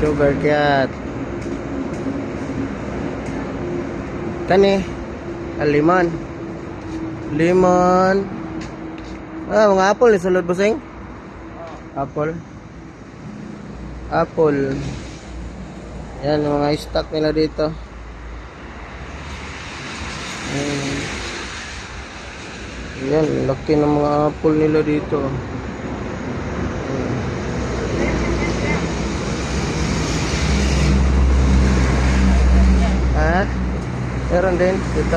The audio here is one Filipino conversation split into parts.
Sugar cat. Kani. Limon. Limon. Mga apple ni sulod busing. Apple. Apple. Yan yung mga stock nila dito. Yan, laki ng mga apple nila dito. Meron din dito.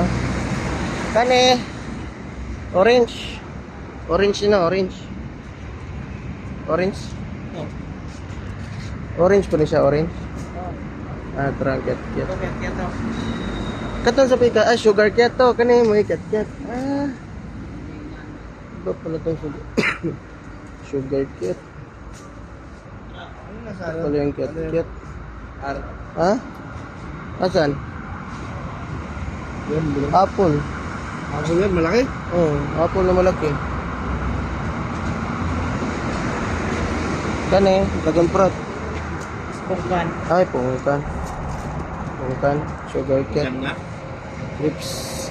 Kani orange. Orange na, orange. Orange. Orange pa rin siya, orange. Cat. Katon sa pika, sugar cat to. Kani mo cat. Iba pala itong sugar. Sugar cat. Ano pala yung cat? Ha? Asan? Apple. Apple yan, malaki? Apple na malaki. Kani, dragon fruit. Pungkan. Ay, pungkan. Sugar cat. Lips.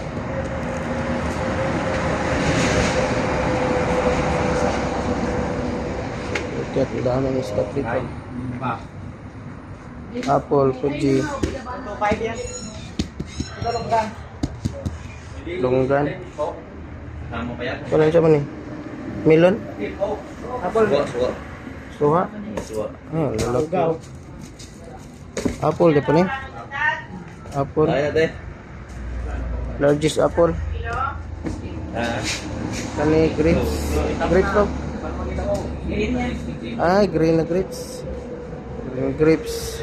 Sugar cat, ang daming stock dito. Apple, Fuji. 5 yan. Ito longgan. Longgan. Tama pa yan? Kailan siya man eh? Melon? Apple. Suha? Lalaki. Apple, di pa ni? Apple. Largest apple. Kani grapes. Grapes to? Green na grapes. Green grapes.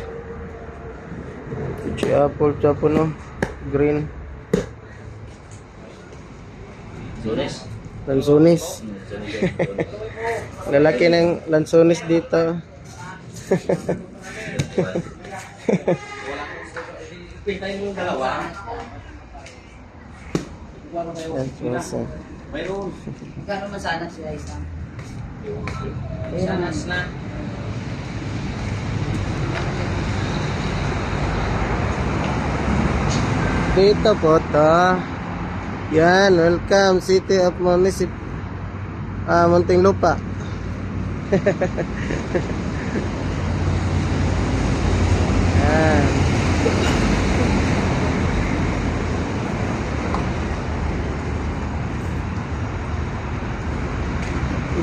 Fuji apple, tapo no? Green. Lansones. Lalaki ng lansones dito. Yan, sumasan. Mayroon. Gano'n masanas siya isang? Sanas na. Dito po to. Yan, welcome City of Muntinlupa. Yan.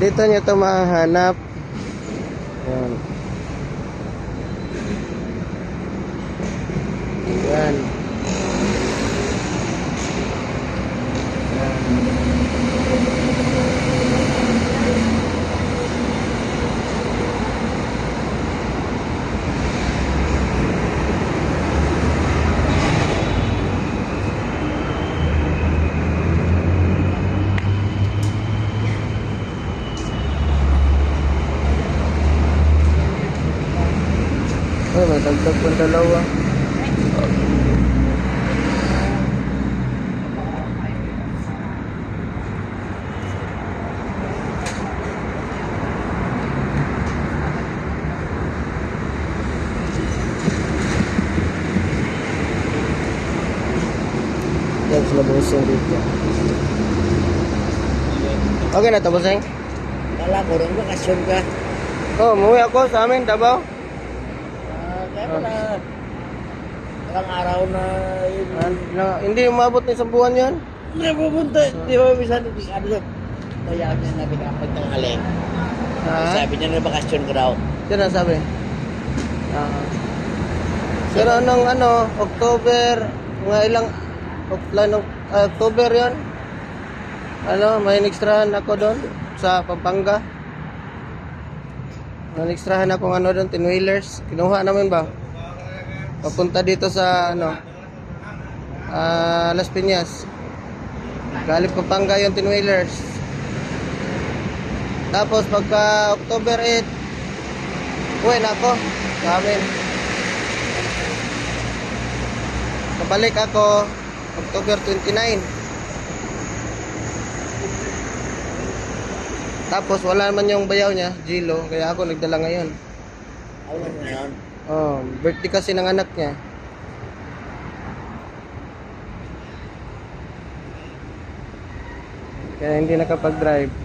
Dito nyo ito mahanap. Yan. Yan. Ay, may tagtag pang dalawa. Yan sila busing dito. Okay na to, busing? Kala ko rin bakasyon ka. Umuwi ako sa amin, Davao. Kaya mo na ilang araw na yun. Hindi umabot ni isang buwan yan. Hindi pupunta. Di ba bisan ano yun? Kaya niya nabigapag ng aleng. Sabi niya na bakasyon ka raw. Yan ang sabi. Pero nung October, mga ilang October yon. May nextrahan ako doon sa Pampanga. May nextrahan ako doon, 10 wheelers. Kinuha namin ba? Papunta dito sa Las Piñas. Galing Pampanga yung 10 wheelers. Tapos pagka October 8, uwi na ako sa amin. Kabalik ako October 29. Tapos wala naman yung bayaw niya, Gilo, kaya ako nagdala ngayon. Ano na yun? Oh, birthday kasi ng anak niya. Kaya hindi nakapag-drive.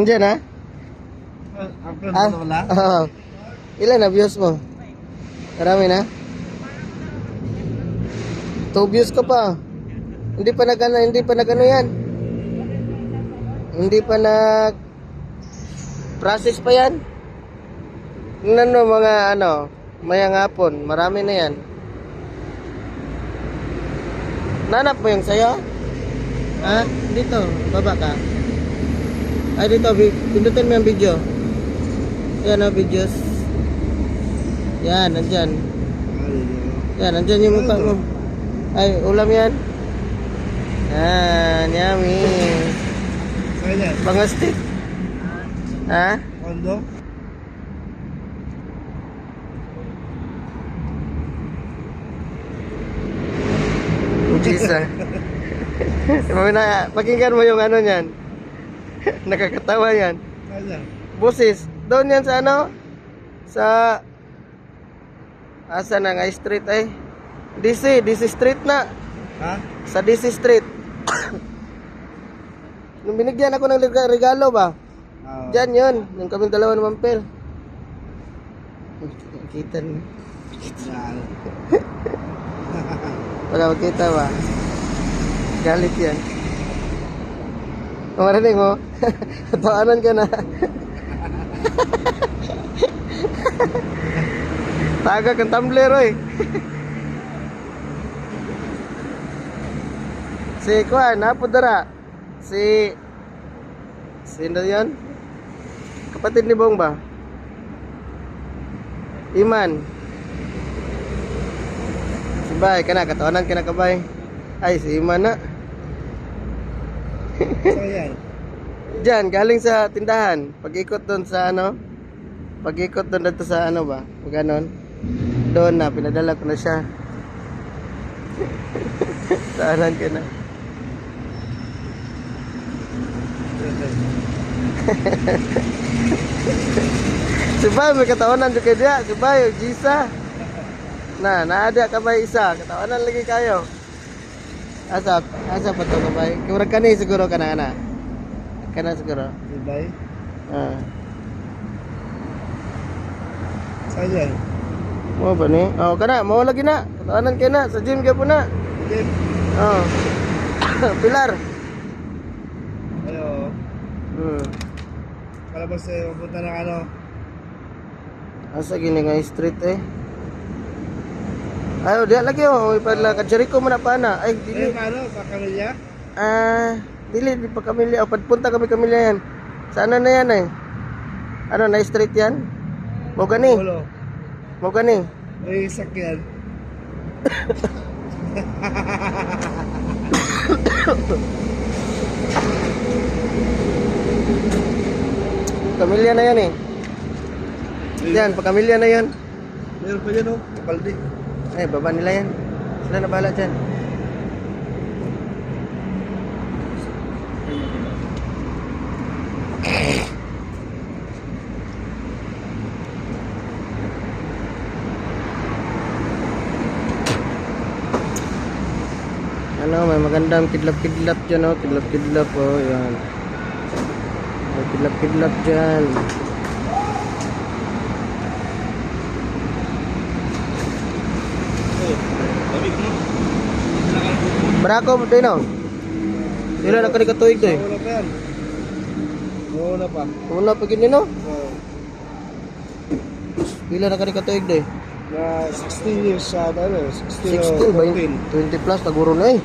Nandiyan ha? Upload Ah, mo wala? oo. Ilan na views mo? Marami na? 2 views ka pa. Hindi pa nag-ano yan. Hindi pa nag process pa yan. Tingnan mo mga mayang hapon, marami na yan. Nanap mo yung sayo? Ha? Dito, baba ka. Ay, dito, pindutin mo yung video. Yan o, videos. Yan, nandyan. Yan, nandyan yung mukha mo. Ay, ulam yan. Yan, yummy. Saan yan? Pangastik. Ha? Kondo? Ujisa. Pakinggan mo yung ano niyan. Nakakatawa yan. Saan yan? Busis. Doon yan sa sa asa na nga street ay DC street na. Ha? Sa DC street. Nung binigyan ako ng regalo ba? Oo. Diyan yun. Yung kaming dalawa ng mampel. Kita niyo. Yan. Pagka magkita ba? Galit yan. Marinig mo? Tawanan ka na. Taga kang tumbler oy. Si Kuan, napudara. Sino yan? Kapatid ni Bong ba? Iman. Si Bay, katawanan ka na kabay. Ay, si Iman na. Saan yan? Diyan, galing sa tindahan. Pag-ikot doon sa pag-ikot doon dito sa ba? Ganon. Doon na, pinadala ko na siya. Tawanan ka na. Subay, may katawanan dyan kayo diya. Subay, Gisa. Naada ka ba isa? Katawanan lagi kayo. Asa pa to ka ba? Kurang ka ni siguro ka na. Kana siguro. Dubai? Ah. Saan yan? Mo ba ni? Oh, kana, mo lagi na. Katawanan kayo na. Sa gym ka po na. Game? Oh. Pilar. Ayo. Kalabas mapunta ng Asa gini nga street eh. Ayo, dia lagi oh. Ipadla ka Jericho mo na pa na. Ay, dili. Sa Camilla? Dili di pa kamilya. O, pagpunta kami kamilya yan. Sana na yan eh. Na street yan? Mo gani. Ulo. Mo gani. May sakyan. Kamilya na yan eh. Yan, pagkamilya na yan. Meron pa yan Kapaldi. Ay, baba nila yan. Sila na bahala dyan. May magandang kidlap-kidlap dyan kidlap-kidlap yan. May kidlap-kidlap dyan. Barako mo tayo Dila na katuig to eh. Wala pa yan. Wala pa. Una pa gini no? Oo. Pila na katuig to eh. Na 16 years sa 16 16 o 20 plus taguro na eh.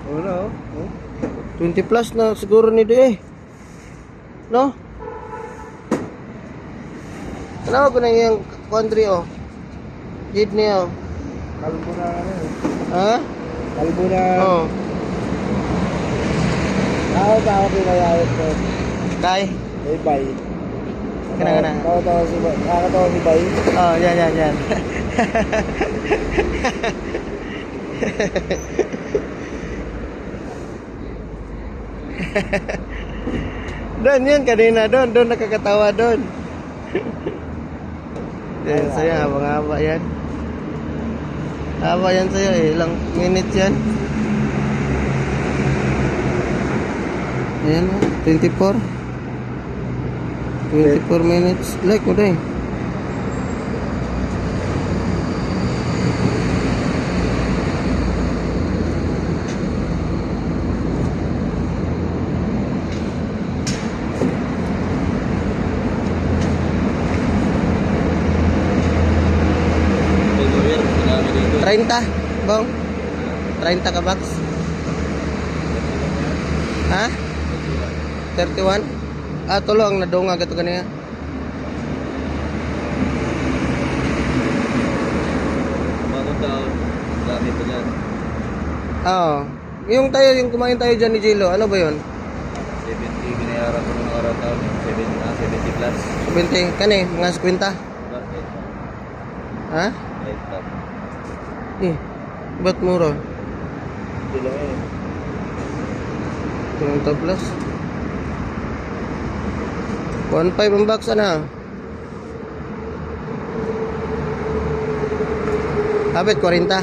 Wala 20 plus na siguro ni de eh. No? Ano ko na yung country kidney Kalbo na Ha? Kalbo na. Oo. Tawa pa ako pinayayat ko. Kay? Bay. Kana. Nakakatawa si Bay. Oh, yan. Don, yun kanina, Don nakakatawa, Don. Yan, saya, habang-haba yan. Haba yan sa'yo eh, ilang minutes yan. Ayan, 24 minutes. Like mo din. May lawyer, marami dito. 30, bong? 30 ka box? Ha? 31? Ah, tulo ang nadunga gato kaniya. Bagong taon, dami pa dyan. Oo. Yung kumain tayo dyan ni Jilo, ano ba yun? 70, binayaran ko ng araw taon. 70 plus. 20, kani, mga 50? Ha? Eh, ba't mura? Sila eh. 30 plus. 1.5 ang box, ano? Habit, 40.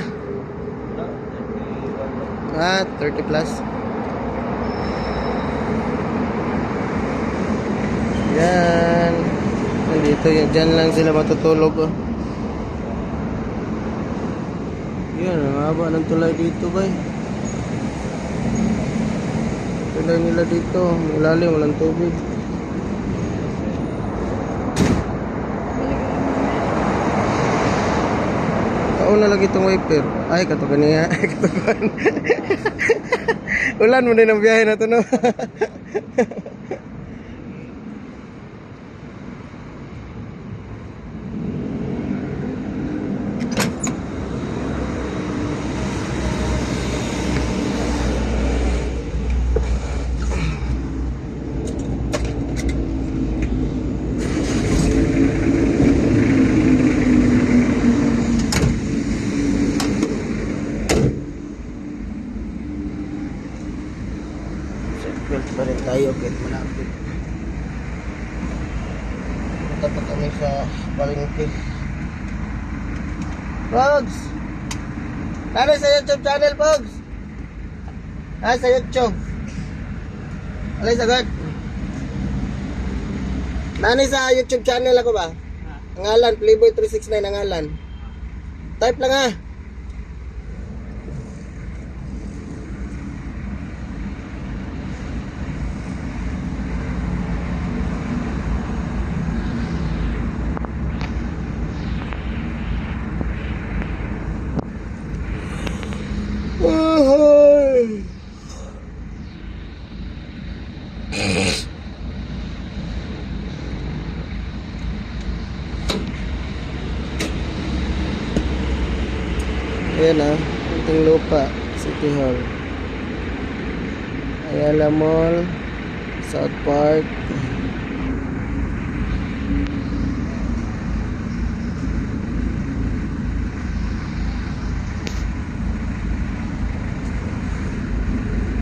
Ah, 30 plus. Yan. Nandito yan. Diyan lang sila matutulog. Oh. Yan, ang haba ng tulay dito, bay. Tulay nila dito. Malalim, walang tubig. Kaon na lagi itong wiper. Ay, katukan niya. Katukan. Ulan mo din ang biyahe na ito, no? Seatbelt pa rin tayo kahit malapit. Punta pa kami sa palengke. Pogs! Nanay sa YouTube channel, Pogs! Ah, sa YouTube. Alay sagot. Nanay sa YouTube channel ako ba? Ngalan, Playboy 369 ang ngalan. Type lang ha. Ayan ah, ating lupa, City Hall, Ayala Mall, South Park.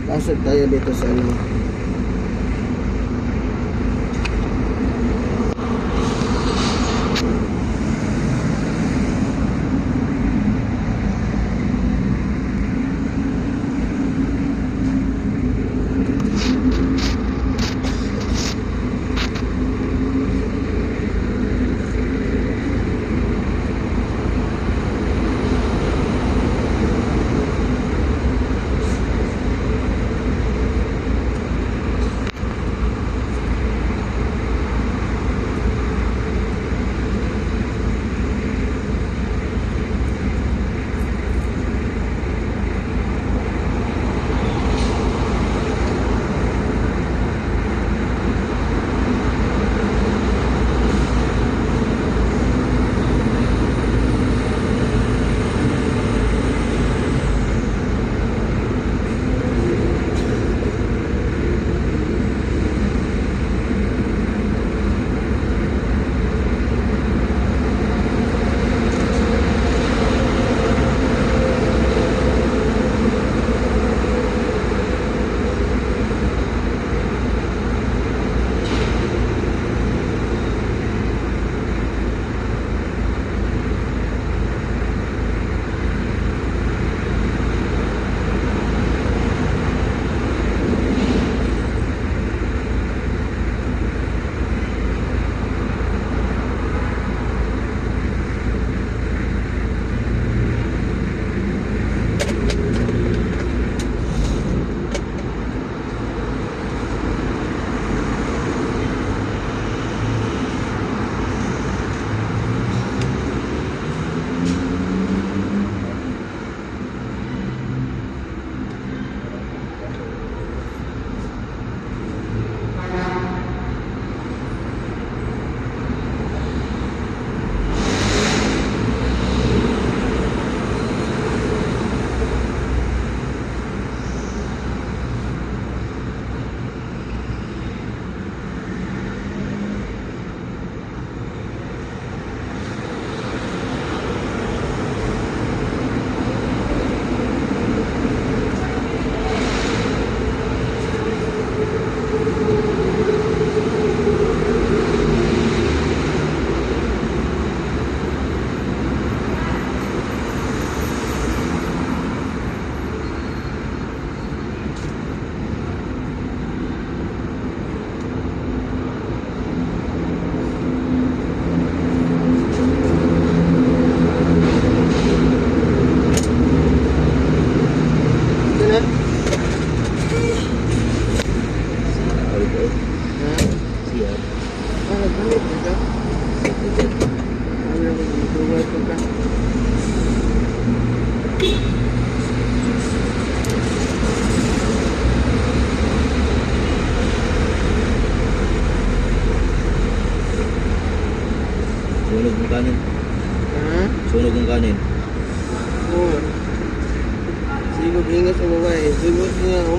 Pasok tayo dito sa ano.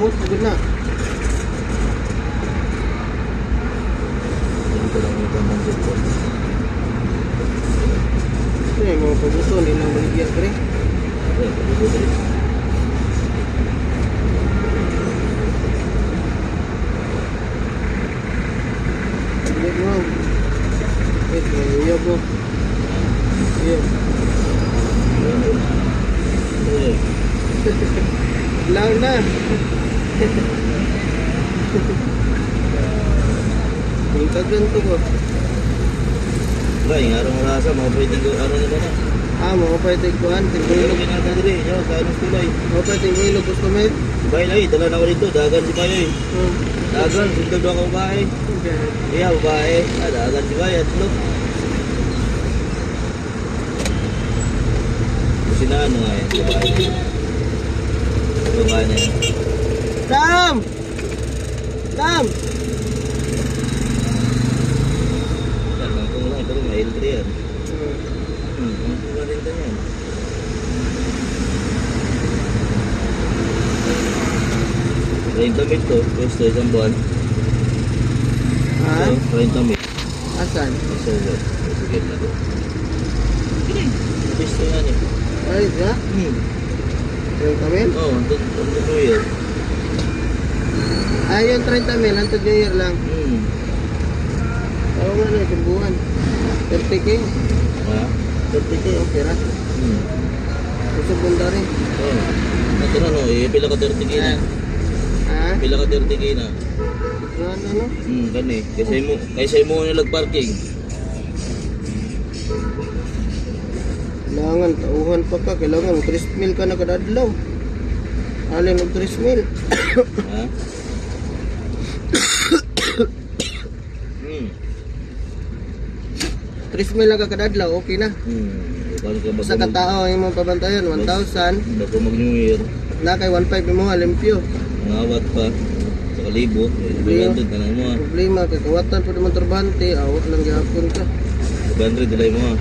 gamot, pagod na. Hindi ko lang ito ng dito. Ito yung mga pabuto, hindi lang maligyan ka rin. Okay, pagod rin. Wait mo. Wait, mayuyab mo. Uyab. Eh, Lang na. Yung kaglan to ko. ba, yung araw marasa, mga pwedeng ko, ano na ba na? Mga pwedeng kuhan, Pero tingulog. kinakadiri, yun, sa anong kulay. Mga pwedeng ilog, gusto mo yun? Bahay lang, dala na ako dito, dagan si Bayo eh. Dagan, sundog doon ako bahay. Iya, babae. Dagan si Bayo, at look. Kasi na ano nga yan, babae na yun. Babae na yan. Sam! Sam! Yan, kung lang, pero may L3 yan. Ang kulay rin yan. Rain tamid to, pwesto isang buwan. Ha? Rain tamid. Asan? So, sige na to. Pwesto yan eh. Ay, ya? Yung kamil? Oo, ito New Year. Ay, yung 30 mil, ang New Year lang. Oo nga na, itong buwan. 30K. Ha? 30K, okay ra. Gusto bunda rin. Oo. Ito na no, pila ka 30K na. Ha? Pila ka 30K na. Ano? Gani. Kaysa mo nilag parking. Kailangan, tauhan pa ka. Kailangan, 3 mil ka na kadadlaw. Alin ng 3 mil. Ha? 3 mil lang ka kadadlaw, okay na. Bakit ka Sa katao, yung mga pabantayan, 1,000. Bago mag New Year. Na kay 1,500 yung mga limpyo. Nangawat pa. Sa kalibo. Libo. 200 ka na mo ha. Problema, kay kawatan pa naman turbante. Awak lang gihapon ka. 200 dilay mo ha.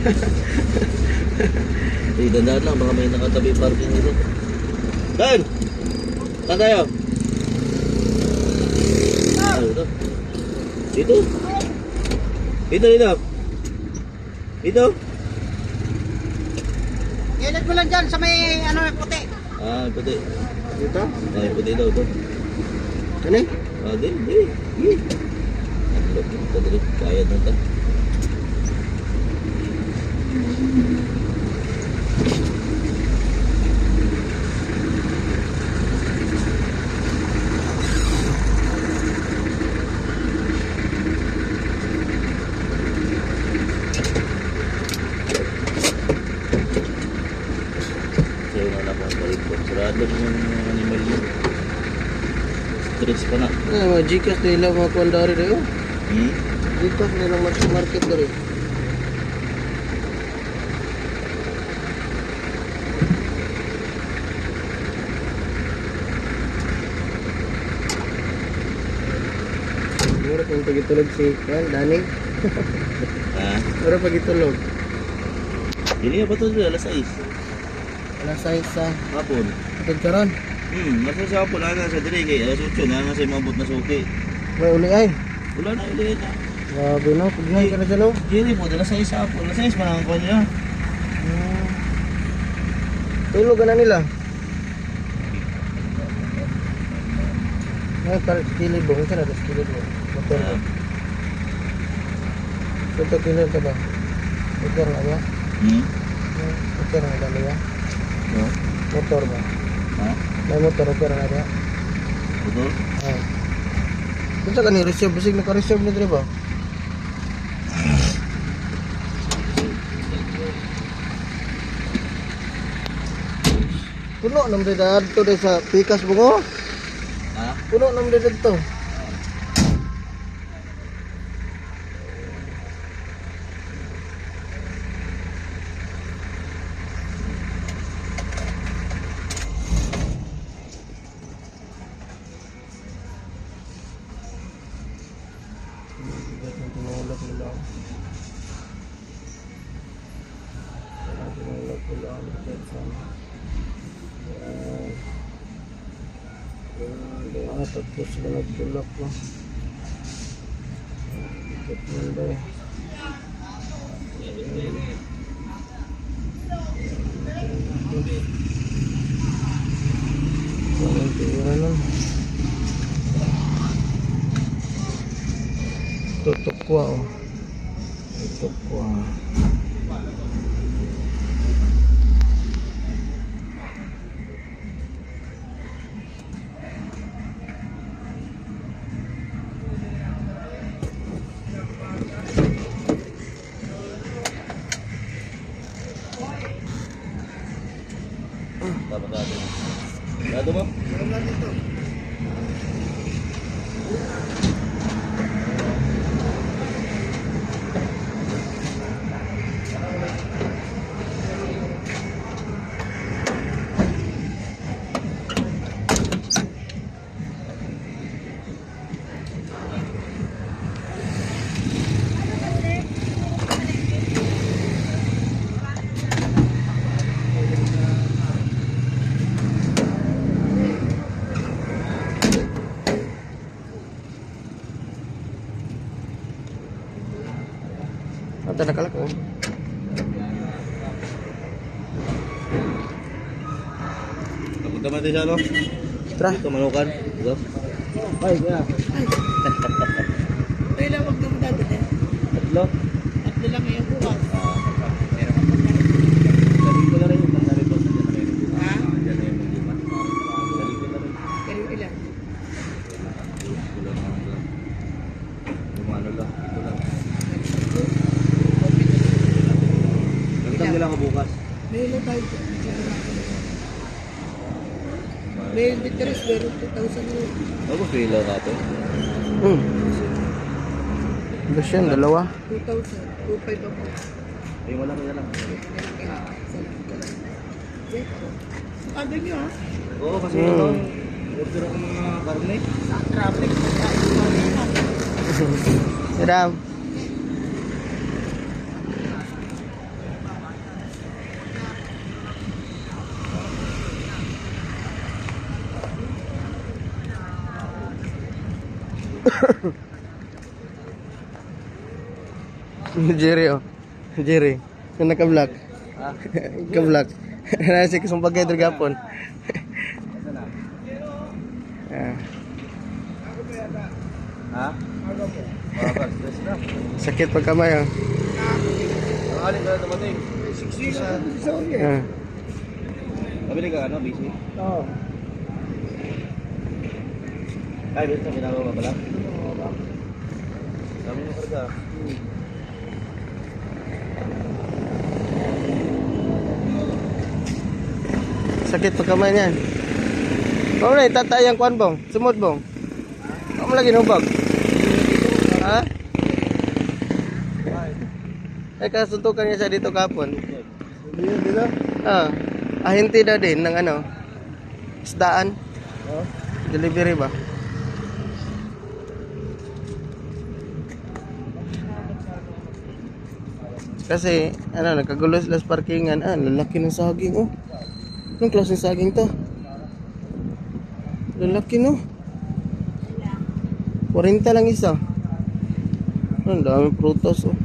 Hey, dandaan lang. Baka may nakatabi parking dito. Dan! Saan tayo? Dito. Dito? Dito, dito. Dito? Ilan ko lang dyan sa may ano puti. Puti. Dito? Puti daw to. Ano eh? Di. Look, ito dito. Kaya na ito. Sa'yo na lang akong balik ko. Sarado mo yung animal mo. Stress pa na. Mga Gcash nila, mga kwandari na yun. Hmm? Gcash nila market na rin. Mura kung pagitulog si Dani. Ha? Mura pagitulog. Hindi ba ito alas 6? Alas 6 sa Hapon. atid karon. Nasa sa hapon. Nasa sa dire kay alas 8. Nasa yung mabot na suki. May uli ay. Wala na ulit. Grabe no, paghay ka na dyan no. Hindi po. Alas 6 sa hapon. Alas 6 pa lang ko niya. Tulog ka na nila. Ay, parang kilid mo. Kung saan natin kilid mo? Motor mo. Ito kilid ka ba? Motor na ba? Motor na ba niya? No? Motor ba? Ha? May motor na na niya? Betul? Ah. Kung saan ka ni-reserve? Basig naka-reserve na dito ba? Puno naman dito sa Pikas Bungo. Ha? Puno naman dito. Tinulog nila. Tinulog nila. Tapos nagtulak ko. Ikot mo ba eh. Walang tira nun. Tutok ko oh. Tutok ko ah. Tama natin. Gado mo? Ata nakalak oh. Kapag naman din siya, no? Tara. Ito, manukan. Ito. Ay, kaya. Ay, lang wag nang dadali. Tatlo. Tatlo lang yung bukas. Galing ko na rin yung pangsabi po. Ha? Diyan na yung mag-lima. Galing ko na rin. Pero ilan? Umano lang. Ito lang. Gamitan nila ako bukas. May ilan tayo dyan? May interest, meron 2,000 yun. Ako, pila ka ito. Bus yan, dalawa. 2,000. 2,500 ako. Ay, wala ko na lang. Ano nyo ha? Oo, kasi ito. Order ako ng mga karne. Sa traffic. Siram. Jerry oh. Jerry. Na naka-vlog. Ha? Ka-vlog. Nasa kasumpagay dragapon. Ah, Ha? Baka, stress na. sakit pag kamay oh. Ang alin ka na dumating. Ah. Kabili ka, ano, busy? Oo. Ay, dito, minawa ka pala? Dami mo karga. Sakit pag kamay niyan. Kung na itatayang kuan bong, sumod bong. Kamu lagi nubag. Ha? Ay kasuntukan niya sa dito kapon. Dito? Ah, ahinti daw din ng ano, isdaan. Oo. Delivery ba? Kasi, ano, nagkagulo sila sa parkingan. Ah, lalaki ng saging, oh. Anong klase ng saging to? Lalaki, no? 40 lang isa. Ang daming prutas, oh.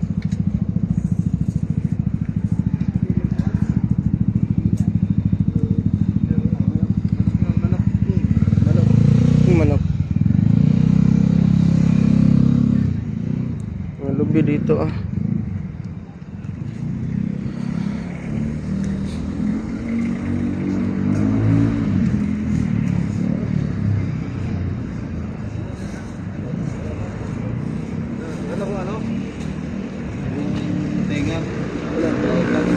Yung manok. Mga lubi dito, ah. Ano kung ano? Yung tenga. Wala. Tawag.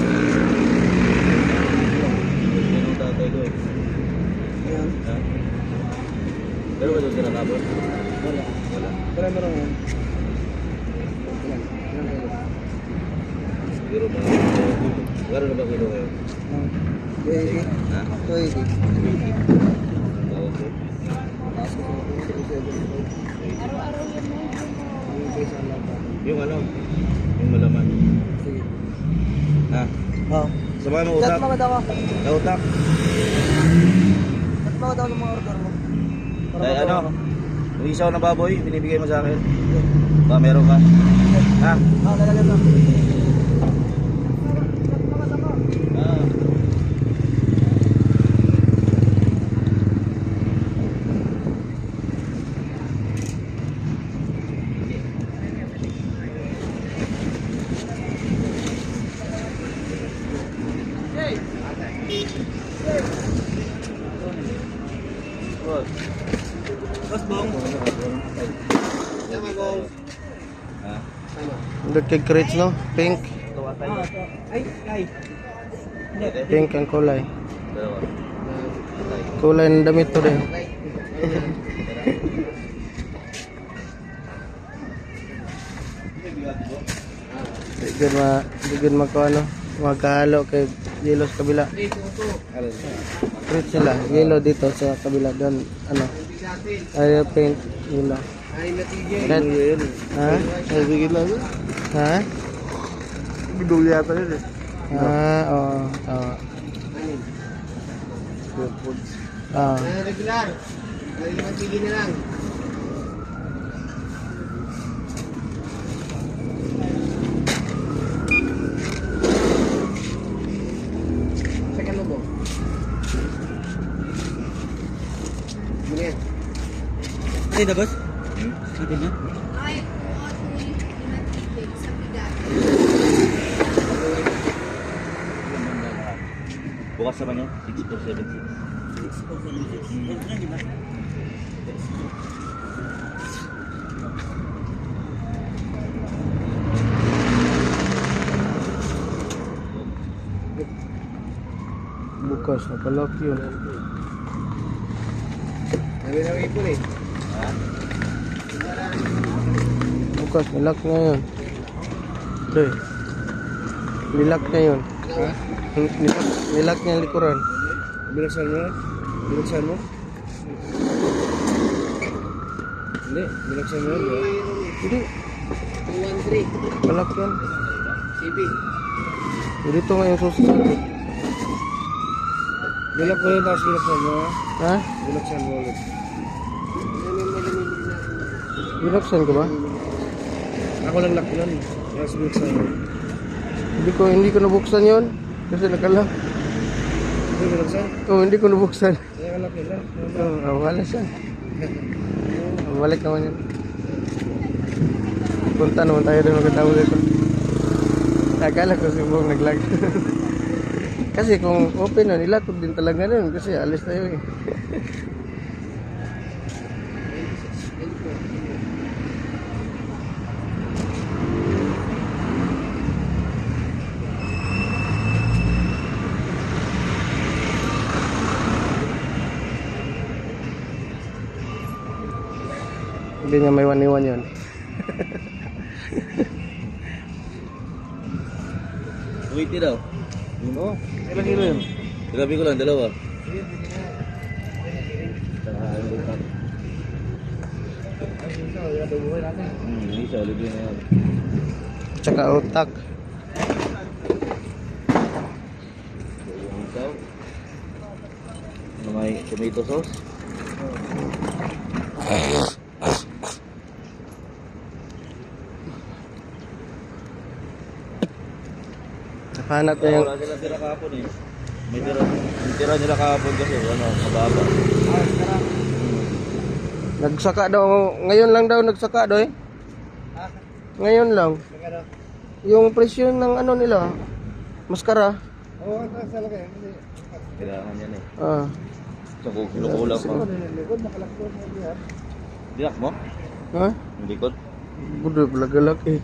Yung tatay ko eh. Ayan. Ha? Pero ba doon ka nakabot? Wala. Wala. Pero meron yan. Siguro mga... Gano'n na ba kilo ngayon? Ha? Tawag ko. Yung ano? Yung malaman. Ha? Oh. Samahan mo utak. Daw ako. Nautak. Daw ng mga order mo. Dahil ano, yung isaw na baboy, binibigay mo sa akin. Ba, meron ka? Ha? Lalagyan mo. Ah. Boss Bong. Ha? Dot kay crates no? Pink. Tuwa tayo. Ay. Pink ang kulay. Dalawa. Kulay ng damit to din. Bigyan ano, magkahalo kay yellow sa kabila. Fruit sila, yellow dito sa kabila doon, ano, ay pink, yellow. Red. Ha? Ay, bigyan lang yun. Ha? Bidul yata yun eh. Oo, tama. Regular. Pili na lang. Second lobo. Ganyan. Ay, na boss? Sige na. Ay, oo, tinatibig sa bigat. Bukas naman yun, 6476. Bukas, napalak yun. Nawi po eh. Ha? Bukas, nilak na yun. Doy. Nilak na yun. Ha? Nilak niya yung likuran. Binuksan mo? Binuksan mo? Hindi, binuksan mo yun. Hindi, 213. palak yan. CB. Dito nga yung susi sa akin. Bilak ko yun tapos binuksan mo. Ha? Binuksan mo ulit. Binuksan ko ba? Ako lang lock nun. Tapos binuksan mo. Hindi ko nabuksan yun. Kasi nakala. Hindi binuksan? Oh, hindi ko nabuksan. Kaya ka lock yun lang. Oh, wala siya. Balik naman yun. Punta naman tayo doon magkatawag dito. Akala ko si Bong naglag. Kasi kung open na, nilakot din talaga nun. Kasi alis tayo eh. Hindi niya may one-iwan yun. Wait daw. Oo. Ilang kilo yun? Grabe ko lang, dalawa. Isa, libre na yan. Tsaka utak. Yung isaw. Ano may tomato sauce? Napanap niya yung... Wala sila tira kahapon eh. May tira nila kahapon kasi ano, mababa. Nagsaka daw, ngayon lang daw nagsaka daw eh. Ngayon lang. Yung presyo ng ano nila, maskara. Oo, ang talaga yun. Kailangan yan eh. Ah. So, kinukulang pa. Likod, nakalakot mo yan. Dinak mo? Ha? Yung likod? Budo, balagalak eh.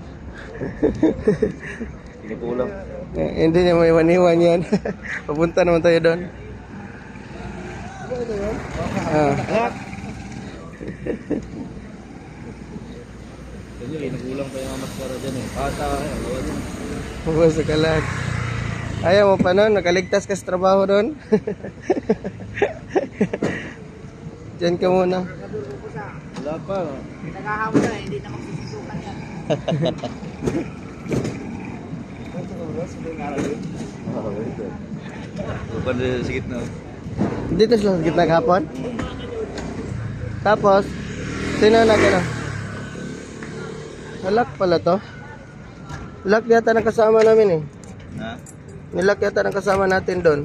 Kinukulang. Hindi niya may iwan yan. Papunta naman tayo doon. Ah. Kasi kinukulang pa yung mga maskara dyan eh. Pata ka eh. Gawa dyan. Bukas sa kalat. Ayaw mo pa nun? Nakaligtas ka sa trabaho doon? Diyan ka muna. Wala pa. Naghahamon na, hindi na magsisusukan yan. Bukan din sa gitna. Dito sila sa gitna kahapon? Tapos, sino na gano'n? Nalak pala to. Lock yata ng kasama namin eh. Ha? Nilak yata ng kasama natin doon.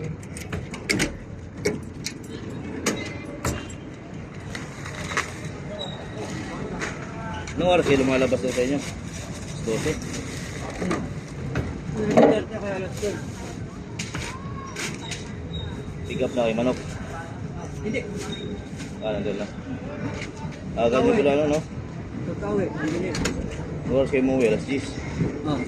Anong oras kayo lumalabas doon sa inyo? 12. Pick up na kay Manok. Hindi. Nandun lang. Ganyan ko lang, no? Tatawi. Hindi. Anong oras kayo umuwi? Alas 10. Oh.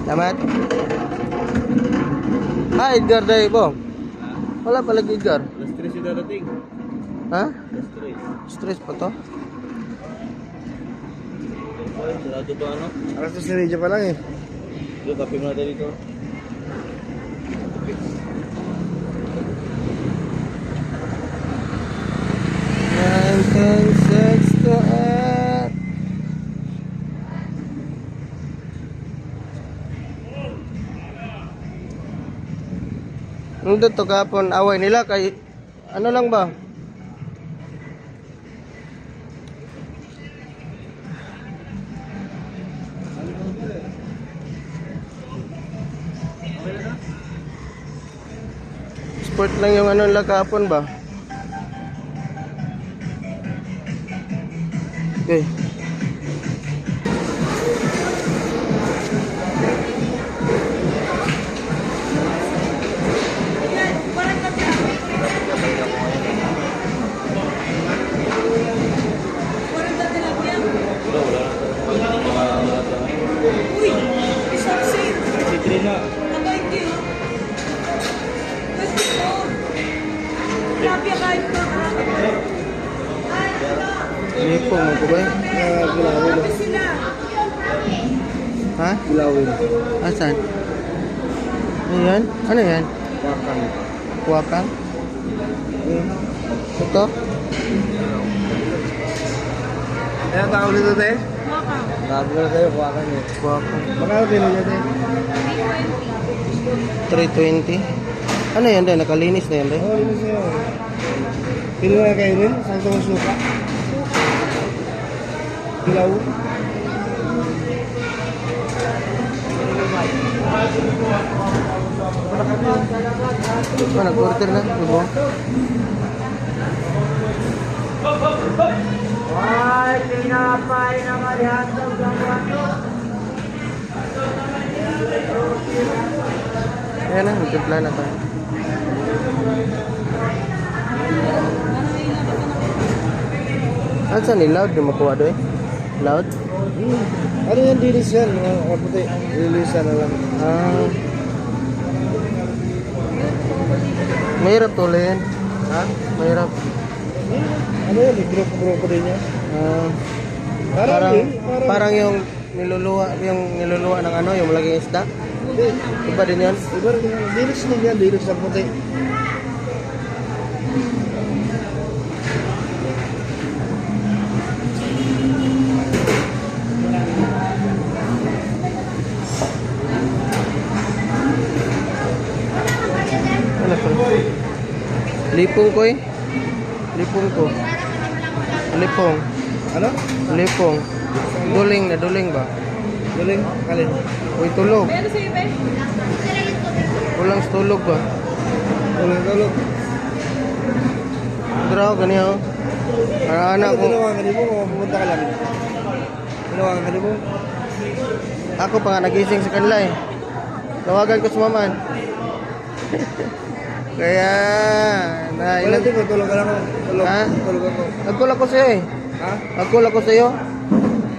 Salamat. Edgar dahil po. Wala pala Edgar. Alas 3 yung darating. Ha? Alas 3. Stress pa to? Ay, sarado ba ano? Alas 3 si Regia pa lang eh. Yung kape mo natin dito. 9, 10, 6 to 8. Nandun to kapon away nila kay ano lang ba? Sport lang yung ano nila kapon ba? Okay. Uy, isang sale. Si Trina. Naka-hindi oh. Kasi oh. Grabe kahit pa. Sige po, mo po ba? Grabe sila. Ha? Gulawin. Asan? Ano yan? Ano yan? Wakang. Wakang? Ito? Kaya tao nito, te? Maka. Grabe na sa'yo, wakang eh. Wakang. Magkano pino niya, te? 320. Ano yan din? Nakalinis na yan din? Oo, yun sa'yo. Pino na kayo rin? Saan ito suka? Gulaw? Oh, nag-order na. Diba? Ay, pinapay na malihatag ng wato. Ayan na, magtimpla na tayo. Saan ni Loud? Di makuha doon eh? Loud? Ano yan, dilis yan? Kaputi. Dililisan na lang. Mahirap tuloy yan. Ha? Mahirap. Ano yan? Grupo-grupo din yan. Parang, din, parang yung niluluwa ng ano, yung malaging isda. Iba din yan. Iba rin yan. Dilis din yan. Dilis na puti. Ano pa? Lipong ko eh. Lipong ko. Lipong. Ano? Lipong. Duling na duling ba? Galing? Kalin? Uy, tulog. Ano sa'yo, be? Walang tulog ba? Galing tulog. Draw, ganyan oh. Anak Ano ko. ginawa ka mo? O pumunta ka lang? Ginawa ka mo? Ako pa nga nagising sa kanila eh. Tawagan ko sumaman. Kaya, Wala ilang... din ko. Tulog ka lang ako. Tulog. Ha? Tulog ako. Nagkul ako sa'yo eh. Ha? Nagkul ako sa'yo.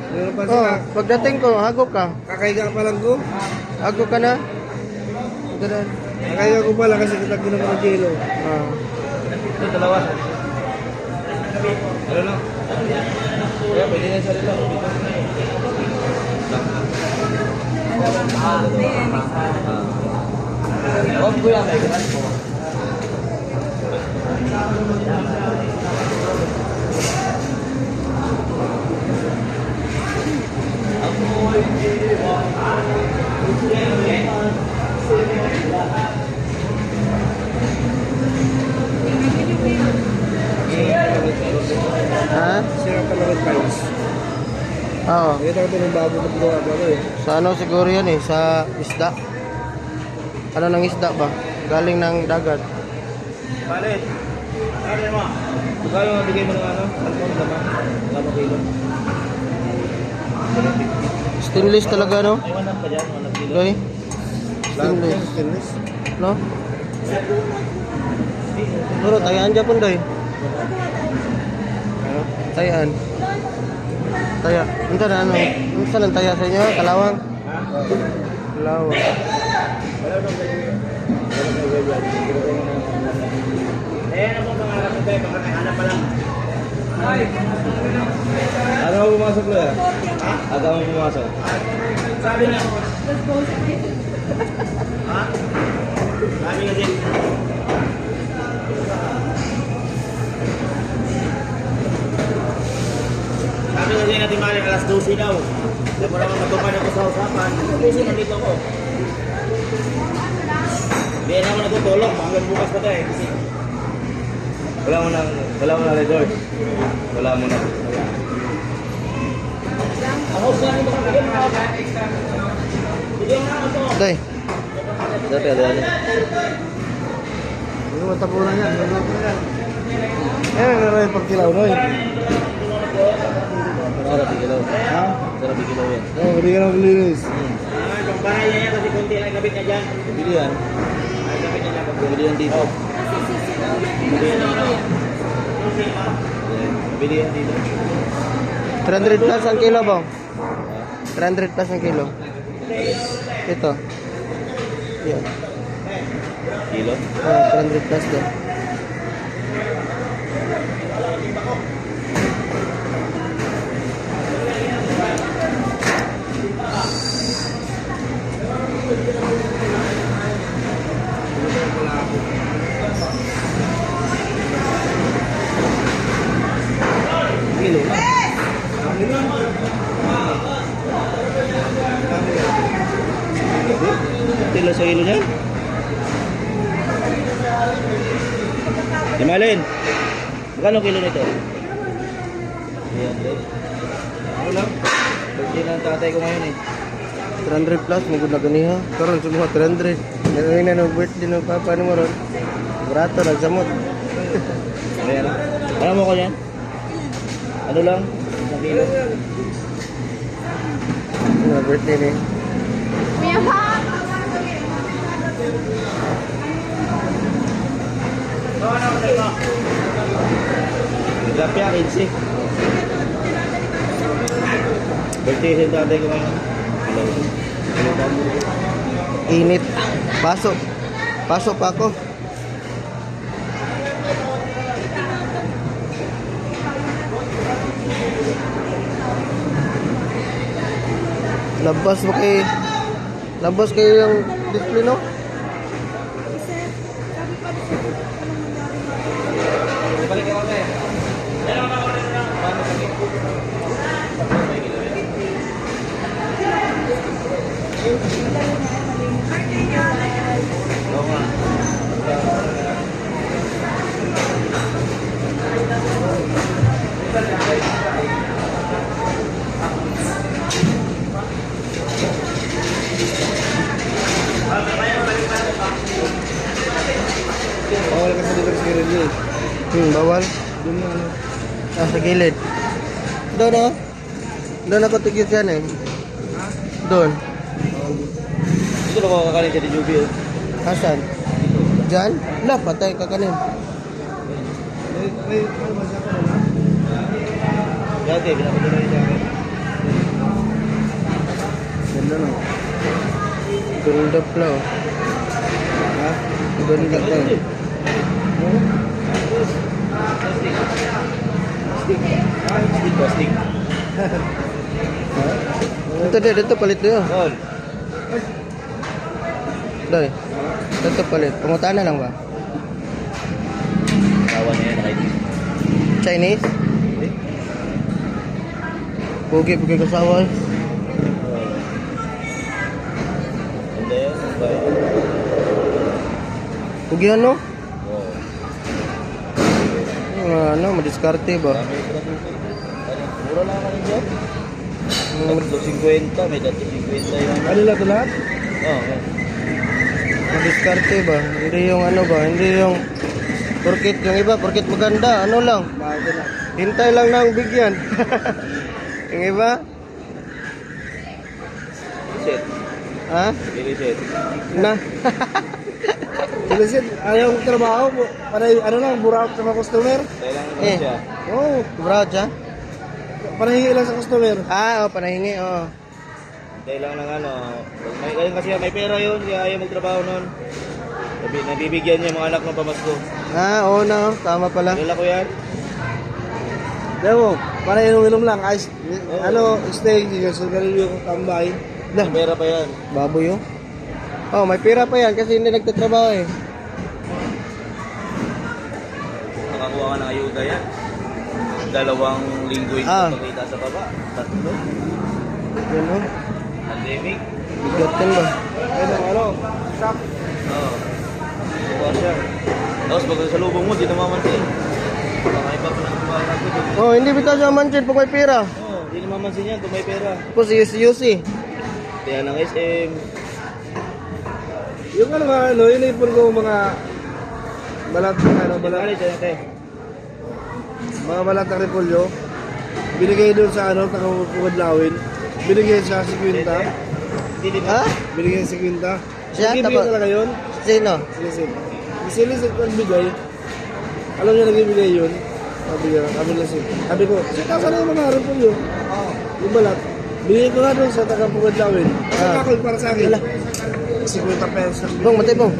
Meron pa Oh, sila. pagdating ko, hagok ka. Kakaiga pa lang ko. Hagok ka na. Ganun. Kakaiga ko pala kasi kitag ko naman ng jelo. Ah. Ito, dalawa. Ano lang? Kaya, pwede na sa rilo. Huwag ko yan. Kita ko ng bago na ginawa ko eh. Sa ano siguro yan eh, sa isda. Ano ng isda ba? Galing ng dagat. Palit. Ano mo? Kaya mo bigay mo ng ano? Salmon naman. Kamo kilo. Stainless talaga no? Ay, 1 pa dyan, 1 kilo. Doy. Stainless. No? Siguro tayaan dyan pun doy. Ano? Tayaan. Taya. Unta na ano? Unta ng taya sa inyo? Kalawang? Kalawang. Ano po pangarap mo tayo? Baka nakahanap pa lang. Ano mo pumasok lo ya? Ha? Aga mo pumasok? Sabi na. Ha? Sabi nga din. Sabi nga din natin mali alas 12 daw. Hindi mo naman matupad ako sa usapan. Alas 12 nandito ko. Hindi na ako natutulog. Hanggang bukas pa tayo. Kasi wala mo na resort. Wala mo na. Ako saan mo bigyan mo ako? Bigyan mo ako. Doy. Dati ano yan? Ano mo tapunan yan? Eh, meron yung pagkilaw doy. Sarap ikilaw. Ha? Sarap ikilaw yan. Oh, hindi ka na malinis. Yung bahay niya yan kasi konti lang gabit niya dyan. Bili yan. Ay gabit niya dyan. Bili yan dito. Bili yan dito. Bili yan dito. 300 plus ang kilo ba? 300 plus ang kilo. Ito. Yan. Kilo? 300 plus daw. Kilo na. Kilo sa kilo niyan? Imalin. Magkano kilo nito? Ayan, ano lang? Birthday ng tatay ko ngayon eh. 300 plus, magod na ganiha. Karon sa mga 300. Ngayon na ng birthday ng papa ni mo ron. Brato, nagsamot. Ayan. Alam mo ko yan? Ano lang? Isang kilo? Ano birthday ni? Kuya pa! Tilapia, 15. Birthday sa tatay ko ngayon. Kilo pa. Init. Pasok. Pasok pa ako. Labas kayo yung display no? Oo nga. Bawal kasi dito sa gilid niya. Bawal. Doon na ano. Sa gilid. Doon oh. Doon ako tigil yan eh. Doon. Ito na ko kakanin sa Dijubi. Asan? Diyan? Wala, patay ka kanin. Dati, pinapatuloy niya ako. Ganda no. Ganda pala oh. Ha? Ganda pala. Plastic. Dito palit doon. Tol. Doy. Dito palit. Pangutaan na lang ba? Kawan niya, nakaibig. Chinese? Pugi kasawa eh. Ganda yan. Bye. Pugi ano? Oo. Ano, madiskarte ba? Dami ito na suki. Mura lang ka rin dyan. 350, may 350 yun. Ano lang ito lahat? Oo. Madiskarte ba? Hindi yung ano ba? Hindi yung porkit yung iba, porkit maganda, ano lang. Bago na. Hintay lang ng bigyan. Yung iba? Set. Ha? Pili set. Na? Silisid, ayaw kong trabaho. Panay, ano lang, buraot sa mga customer. Kailangan naman Eh. siya. Oo, oh, Brad siya? panahingi lang sa customer. Oo, panahingi, oo. Kailangan ng ano. May, ayun kasi may pera yun, kaya ayaw magtrabaho nun. Nabibigyan niya mga anak ng pamasko. Oo na, tama pala. Kilala ko yan. Demo, panay inom-inom lang. Ay, ano, stay, sa garilyo kong tambay. May pera pa yan. Baboy yun. Oh, may pera pa yan kasi hindi nagtatrabaho eh. Nakakuha ka ng ayuda yan. 2 linggo yung pagkita sa baba. 3. Yun oh. Pandemic. Bigatin ba? Ano, shop. Oo. Kuha siya. Tapos pag sa lubong mo, di namamansin. Baka iba pa lang kumain ako dun. Oh, hindi bitaw siya manchid pag may pera. Oo, di namamansin yan kung may pera. Tapos yusi-yusi. Kaya ng SM. Yung ano, inipon ko mga balat, ano, balat, mga balat ng repolyo. Binigay doon sa ano, taga-Pugadlawin. Binigay sa 50. Hindi din. Ha? Binigay sa 50. Siya, Nagbibigay tapos- talaga yun. Sino? Silisid. Silisid ko nagbigay. Alam niya nagbibigay yun. Sabi nila si. Sabi ko, saan na yung mga repolyo? Yung balat. Binigay ko nga doon sa taga-Pugadlawin. Kasi ako yung para sa akin. 50 pesos. Bong, matay bong.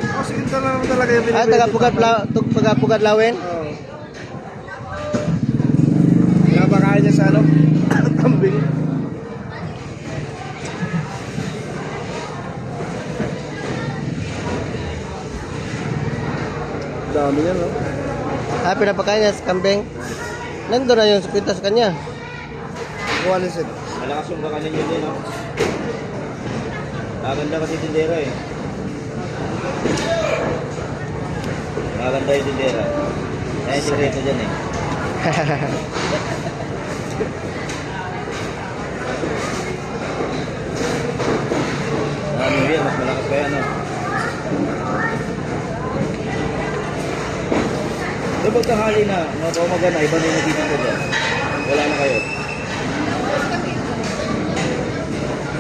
Oh, 50 na naman talaga yung binibigay. Tagapugat lawin? Oo. Pinapakain niya sa ano? Kambing. Dami yan, no? Pinapakain niya sa kambing. Nandun na yung supintas kanya. Kuwalisin. Malakas yung kakanin nyo din, no? Maganda kasi tindera eh. Maganda yung tindera. Kaya yung sikreto dyan eh. Ano yun, mas malakas pa yan, no? Kapag tanghali na, mga paumaga na, iba na yung nagtitinda dyan. Wala na kayo.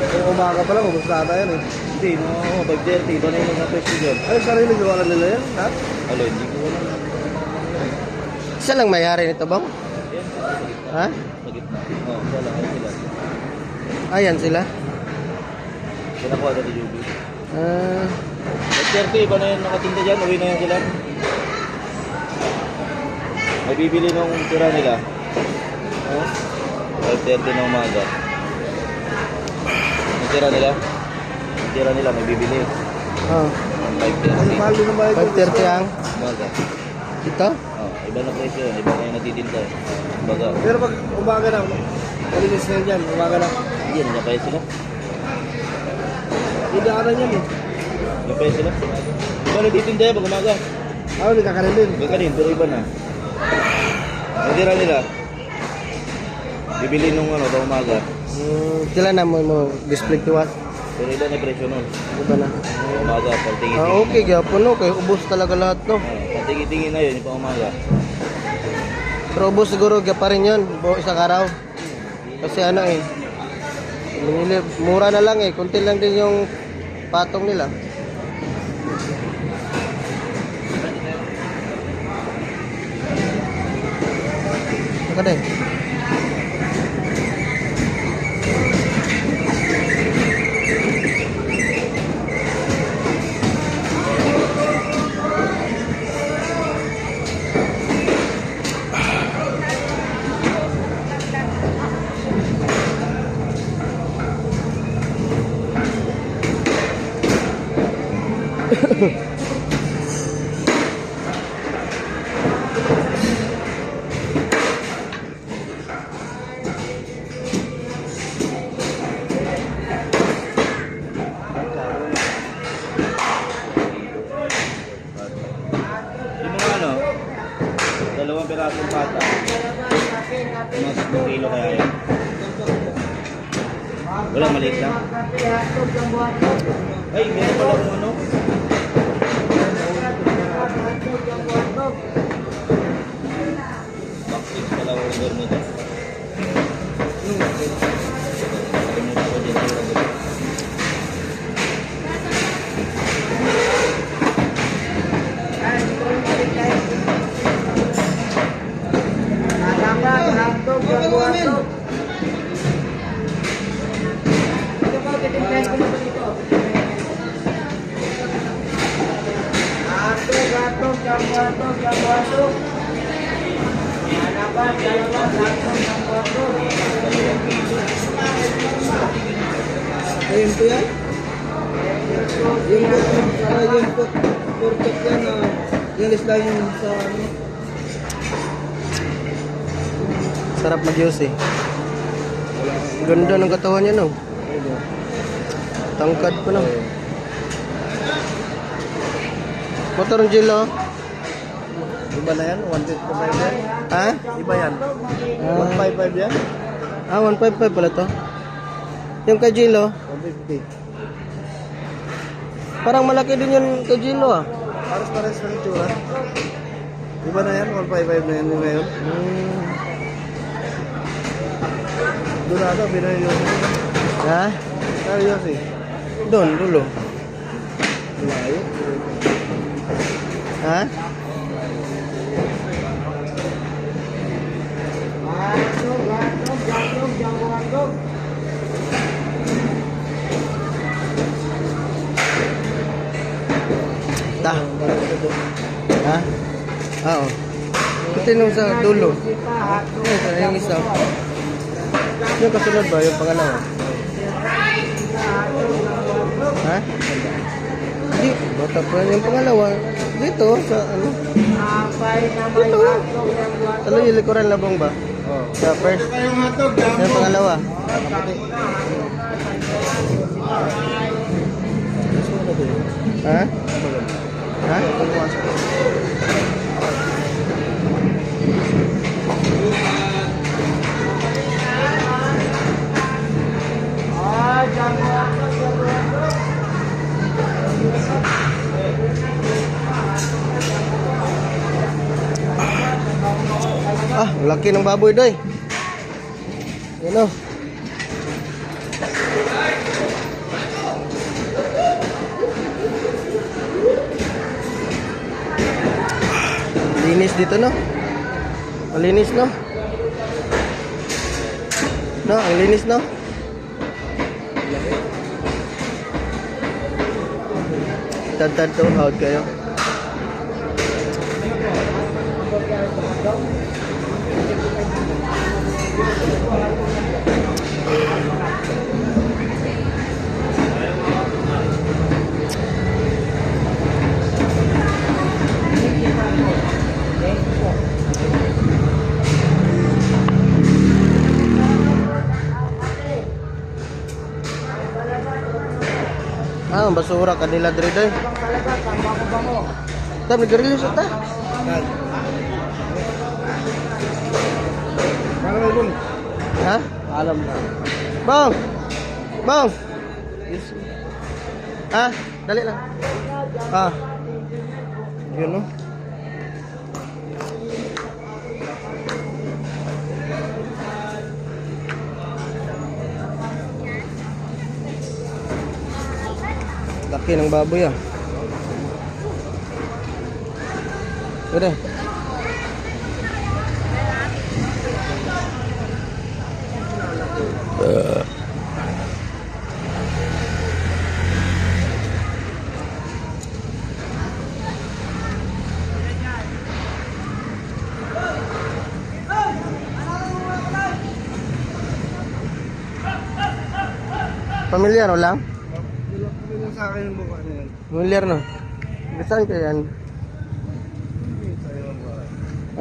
Kung umaga pa lang, ubus na ata yan eh. Hindi, no, 5:30, iba na yung mga pwesto dyan. Ay, sarili gawa ka nila yan, ha? Alo, hindi ko wala. Isa lang may-ari nito, bang? Yan, Ha? sa gitna. Oo, wala kayo sila. Ayan sila. Pinakuha na ni Juby. 5:30, iba na yung nakatinda dyan, uwi na yan sila. May bibili nung tira nila. Oh, 5:30 na umaga. Yung tira nila, may bibili. Oh. Ay, 5:30 mahal din ang bayad. 5:30 ang umaga. ito. Oh, iba na presyo yun, iba na yung natitinda. Baga, Pero pag umaga na, malinis na yan, umaga na. yan, napayad sila. Idaanan yan eh. Napayad sila. Iba natitinda yan pag umaga. Ako, nagkakarin din. Gaganin, pero iba na. Yung tira nila, bibili nung ano, sa umaga. Sila na mo display to us. Pero iba na presyo nun. Iba na. Umaga, pag tingin-tingin. Okay, gapon no. Kaya ubos talaga lahat no. Pag tingin-tingin na yun, yung pang umaga. Pero ubos siguro pa rin yun. Isang araw. Kasi ano eh. Mura na lang eh. Kunti lang din yung patong nila. Saka din. Yung mga ano, 2 pirasong pata. Mga 10 kilo kaya yan. Wala, maliit lang. Ay, meron pala kung ano. Bakit pala order mo to? Kalimutan ko dyan yung order. Ayun po yan. Yung po, perfect yan na yung isla yung sa ano. Sarap mag-use eh. Ganda ng katawan niya no. Tangkad pa no. Motor ng Jilo. Iba na yan, 155 yan. Ha? Iba yan. 155 yan. 155 pala to. Yung kay Jilo, 150. parang malaki din yung kay Jilo ah. Pares-pares ng itsura. Iba na yan, 155 na yan yung ngayon. Doon na ito, Pinoyosi. Ha? Pinoyosi. Doon, dulo. Layo. Ha? Ta. Ha? Oo. Ito nung sa dulo. Ito yung isa. Yung kasunod ba? Yung pangalawa? Ha? Hindi. Bata pa yung pangalawa. Dito sa ano? Dito. Talo yung likuran labong ba? Oh. Sa first. Yung pangalawa. Ha? Ha? Ah, laki ng baboy doy. Yan o. Linis dito no. Malinis no. No, ang linis no. Tad-tad to, hawad kayo. Ah, ang basura kanila diri day. Tam nagrilis ta. Ano yun? Ha? Alam na. Bang. Bang. Ah, dali lang. Ah. Yun no. Laki ng baboy ah. Udah. Familiar o lang? Hindi sa akin yung mukha niya. Familiar no? Saan ka yan?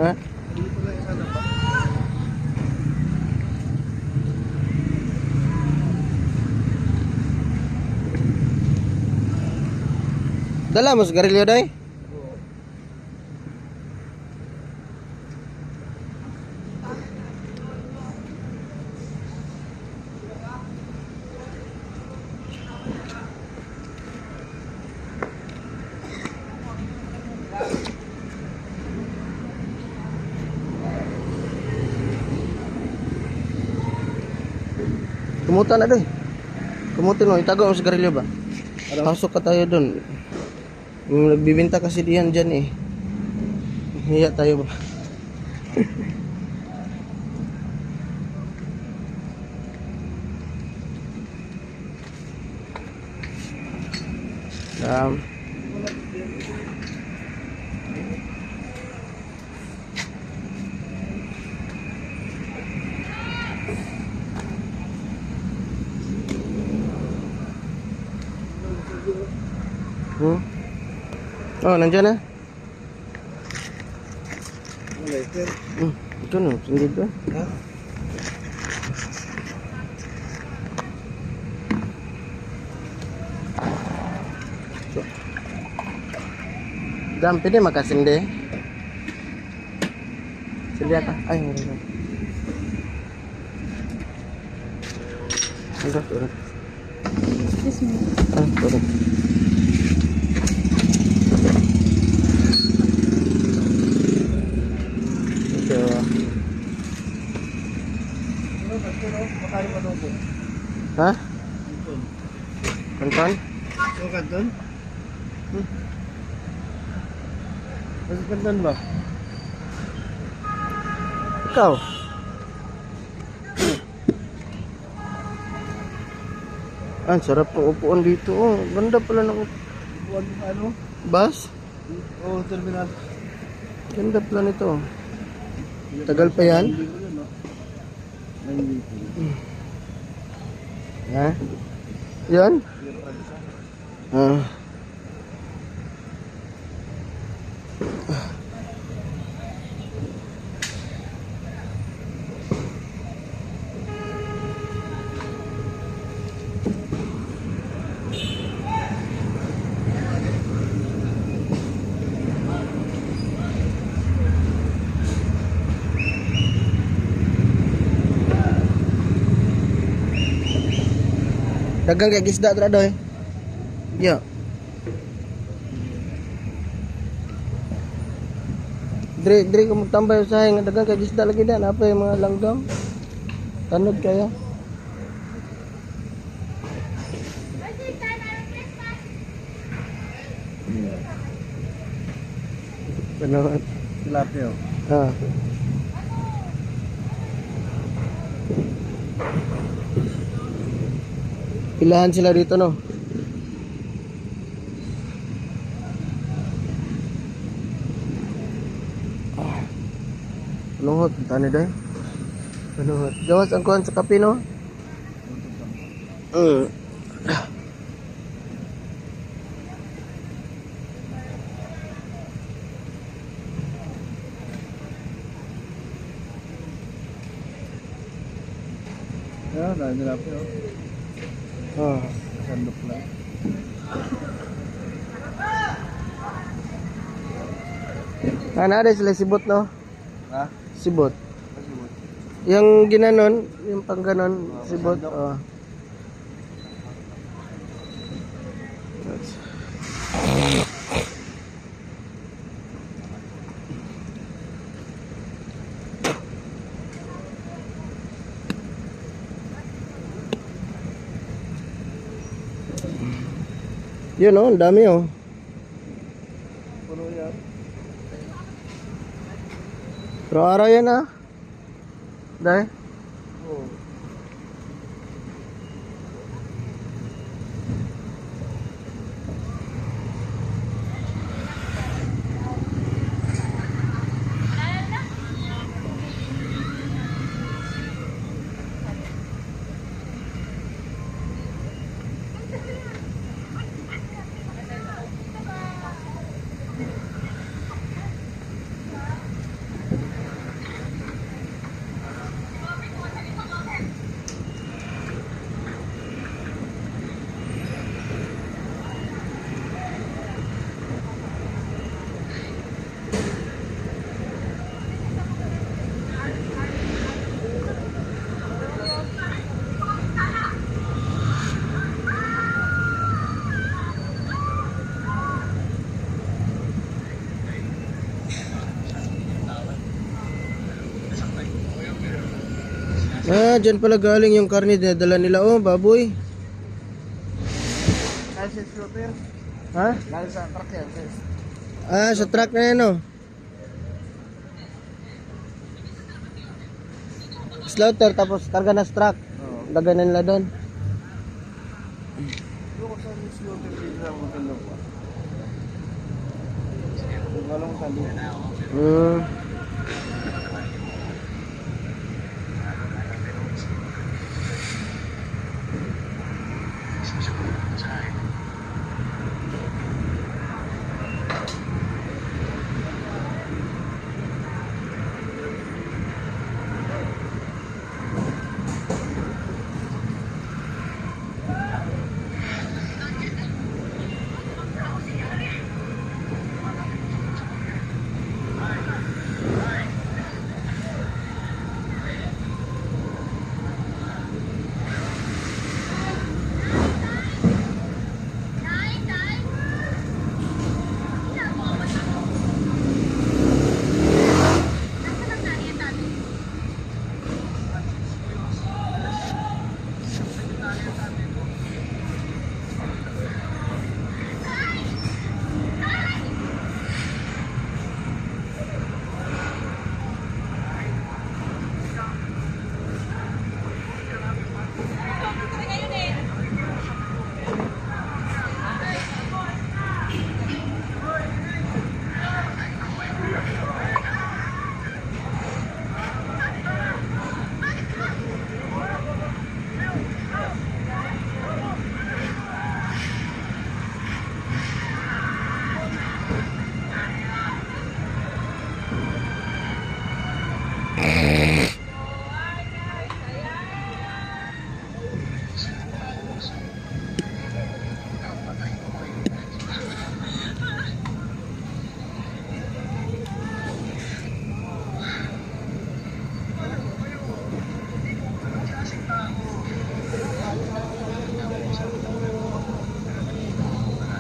Ha? Hindi ko lang isa na pa. Dala mo sigarilyo day? Kumutan na doy. Kumutin mo, itago mo sigarilyo ba? Pasok ka tayo doon. Yung nagbibinta kasi diyan dyan eh. Hiya tayo ba? Um, Oh, nandiyan na. Ito na, dito. Ha? Dam, pwede makasindi. Sindi ka. Ay, meron. Turun. Excuse me. Turun. Ito. Makari pa doon po. Ha? Kanton? Yung kanton? Kasi kanton ba? Ikaw? Ah, sarap ng upuan dito. Oh, ganda pala ng Buwan ano? bus. Oo, terminal. Ganda pala nito. Tagal pa yan? Ha? Yan? Ah. Dagang kayak gisda tra doy. Ya. Dre kamu tambah usaha nga dagang kayak gisda lagi dan apa yang mga langgam. Tanod kaya. Benar. Tilapia. Ah. Pilahan sila dito no. Panuhot, tani day. Panuhot. Gawas ang kuhan sa kape no. Yan, dahil tilapia. Ah. Sandok lang. Ana ada sila sibot no. Ha? Sibot. Masibot. Yung ginanon, yung pang ganon, sibot. sandok. Oh. Yun oh, ang dami oh. Puno yan. Pero araw yan ah. Dahil. Oo. Ah, dyan pala galing yung karne dinadala nila. Oh, baboy. Kasi slaughter. Ha? Lalo sa truck yan. Ah, sa truck na yan, oh. Slaughter, tapos karga na sa truck. Oo. Lagay na nila doon. Yung ko sa slaughter dito sa hotel lang pa. Walang sali. Hmm.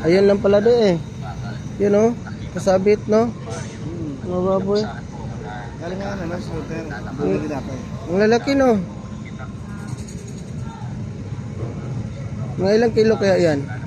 Ayun lang pala doon eh. Yun oh, kasabit no. Mga baboy. Galing nga na, slaughter. Bumili dapat. Ang lalaki no. Mga ilang kilo kaya yan?